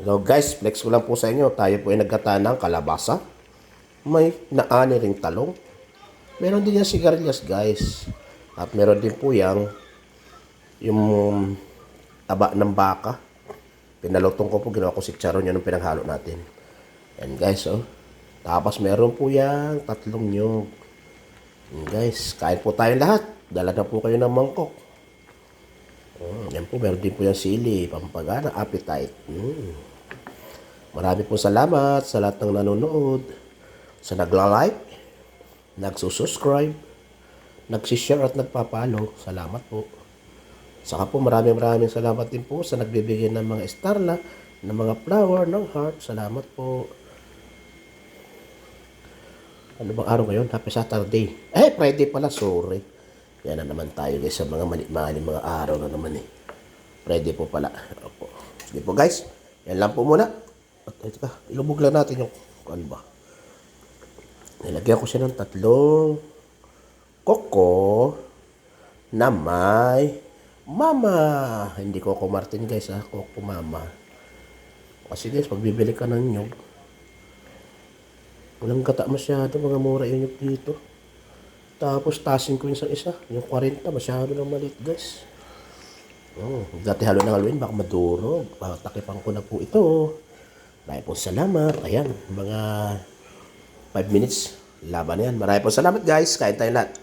Hello guys, flex ko lang po sa inyo. Tayo po ay nagkata ng kalabasa. May naani ring talong. Meron din yung sigarilyas guys. At meron din po yung taba ng baka. Pinalutong ko po, ginawa ko si Charon, yun ang pinaghalo natin. Yan guys, oh. Tapos meron po yung tatlong nyog. Yan guys, kain po tayo lahat. Dala na po kayo ng mangkok. Yan po, meron din po yung sili, pampagana, appetite. Marami po salamat sa lahat ng nanonood, sa nagla-like, nagsusubscribe, nagsishare at nagpapalo. Salamat po. Saka po maraming salamat din po sa nagbibigay ng mga star na, ng mga flower, ng heart. Salamat po. Ano bang araw ngayon? Happy Saturday. Friday pala, sorry. Yan na naman tayo guys sa mga mali mga araw na naman eh. Friday po pala. Opo. Sige po guys, yan lang po muna. At ito ka, ilubog lang natin yung ano ba. Nilagyan ko siya ng tatlong koko na may mama. Hindi Coco Martin guys ha, Coco Mama. Kasi guys, pag bibili ka ng nyug, walang gata masyado, mga mura yung nyug dito. Tapos tasin ko yung isa, yung 40, masyado ng maliit guys. Dati halo ng haluin, baka madurog. Takipan ko na po ito. Maraming po salamat. Ayan, mga 5 minutes. Laban na yan. Maraming po salamat guys. Kain tayo lahat.